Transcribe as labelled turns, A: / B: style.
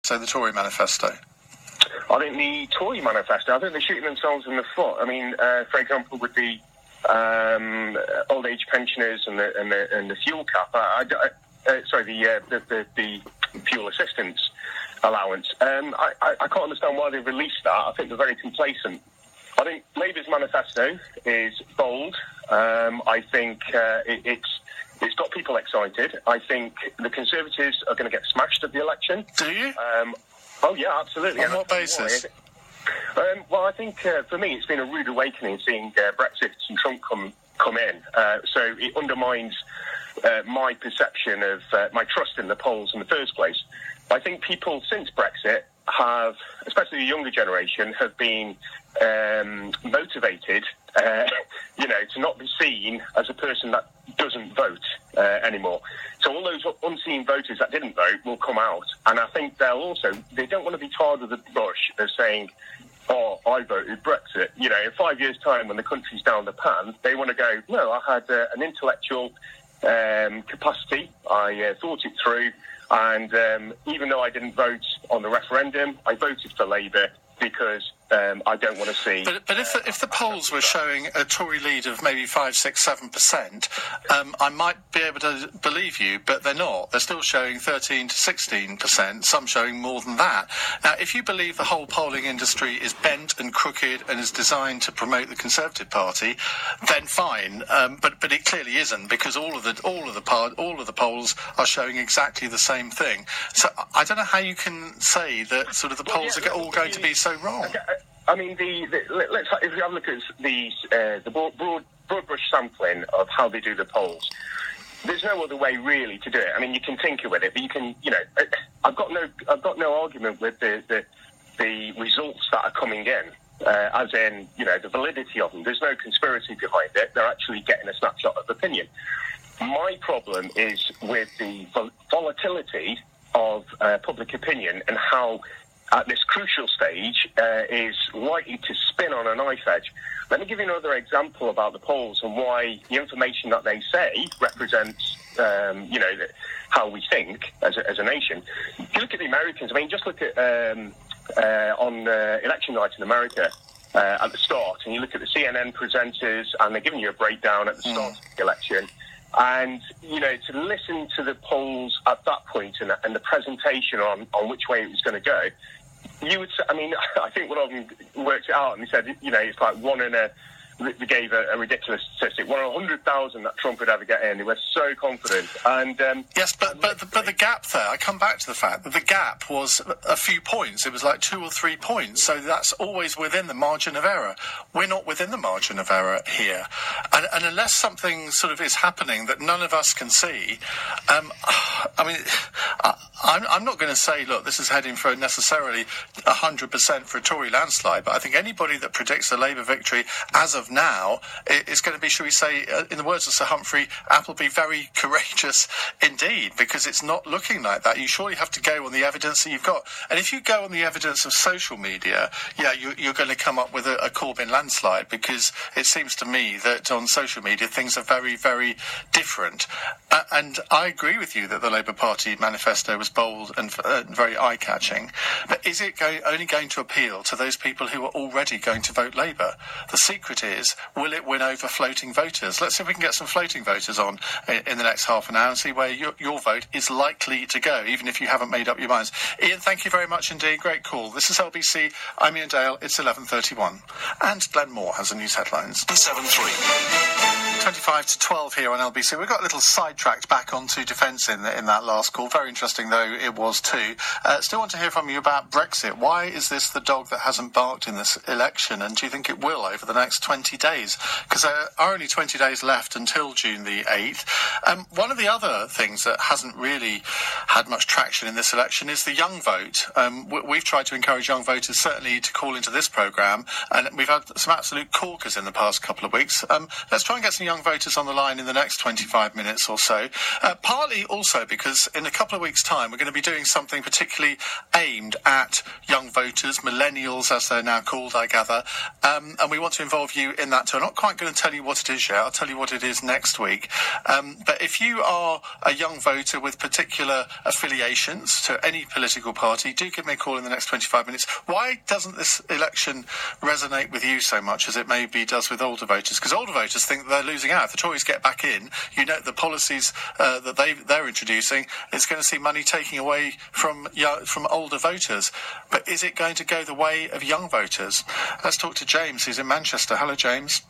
A: the Tory manifesto?
B: I think the Tory manifesto, I think they're shooting themselves in the foot. I mean, for example, with the old age pensioners and the fuel cap, the fuel assistance allowance. I can't understand why they've released that. I think they're very complacent. I think Labour's manifesto is bold. I think it's got people excited. I think the Conservatives are going to get smashed at the election.
A: Do you?
B: Oh, yeah, absolutely.
A: On what basis?
B: Well, I think for me it's been a rude awakening seeing Brexit and Trump come in. So it undermines my perception of my trust in the polls in the first place. I think people since Brexit have, especially the younger generation, have been motivated, to not be seen as a person that doesn't vote anymore. So all those unseen voters that didn't vote will come out, and I think they don't want to be tarred with a brush as saying, "Oh, I voted Brexit." In 5 years' time, when the country's down the pan, they want to go, "No, I had an intellectual capacity. I thought it through, and even though I didn't vote on the referendum, I voted for Labour because I don't want to see."
A: But if the polls were showing a Tory lead of maybe 5, 6, 7%, I might be able to believe you, but they're not. They're still showing 13 to 16%, some showing more than that. Now, if you believe the whole polling industry is bent and crooked and is designed to promote the Conservative Party, then fine. But it clearly isn't, because all of the polls are showing exactly the same thing. So I don't know how you can say that sort of the polls are all going to be so wrong.
B: Okay. I mean, if we have a look at the broad brush sampling of how they do the polls, there's no other way really to do it. I mean, you can tinker with it, but you can, I've got no argument with the results that are coming in, as in, the validity of them. There's no conspiracy behind it. They're actually getting a snapshot of opinion. My problem is with the volatility of public opinion and how, at this crucial stage, is likely to spin on a knife edge. Let me give you another example about the polls and why the information that they say represents, how we think as a nation. If you look at the Americans, I mean, just look at on election night in America at the start, and you look at the CNN presenters, and they're giving you a breakdown at the start of the election. And, to listen to the polls at that point and the presentation on which way it was going to go, you would say, I mean, I think one of them worked it out and they said, it's like they gave a ridiculous statistic, 1 in 100,000 that Trump would ever get in. They were so confident. And
A: yes, but the gap there, I come back to the fact that the gap was a few points. It was like 2 or 3 points. So that's always within the margin of error. We're not within the margin of error here. And unless something sort of is happening that none of us can see, I'm not going to say, look, this is heading for necessarily 100% for a Tory landslide, but I think anybody that predicts a Labour victory as of now is going to be, shall we say, in the words of Sir Humphrey Appleby, very courageous indeed, because it's not looking like that. You surely have to go on the evidence that you've got. And if you go on the evidence of social media, you're going to come up with a Corbyn landslide, because it seems to me that on social media things are very, very different. And I agree with you that the Labour Party manifesto was bold and very eye-catching. But is it only going to appeal to those people who are already going to vote Labour? The secret is, will it win over floating voters? Let's see if we can get some floating voters on in the next half an hour and see where your vote is likely to go, even if you haven't made up your minds. Iain, thank you very much indeed. Great call. This is LBC. I'm Iain Dale. It's 11:31. And Glenn Moore has the news headlines. 7:03. 25 to 12 here on LBC. We got a little sidetracked back onto defence in that last call. Very interesting, though, it was too. Still want to hear from you about Brexit. Why is this the dog that hasn't barked in this election? And do you think it will over the next 20 days? Because there are only 20 days left until June the 8th. One of the other things that hasn't really had much traction in this election is the young vote. We've tried to encourage young voters, certainly, to call into this programme, and we've had some absolute corkers in the past couple of weeks. Let's try and get some young young voters on the line in the next 25 minutes or so, partly also because in a couple of weeks' time we're going to be doing something particularly aimed at young voters, millennials as they're now called, I gather, and we want to involve you in that too. I'm not quite going to tell you what it is yet. I'll tell you what it is next week. But if you are a young voter with particular affiliations to any political party, do give me a call in the next 25 minutes. Why doesn't this election resonate with you so much as it maybe does with older voters? Because older voters think they're losing out. If the Tories get back in, you know, the policies that they're introducing, it's going to see money taking away from older voters. But is it going to go the way of young voters? Let's talk to James, who's in Manchester. Hello, James.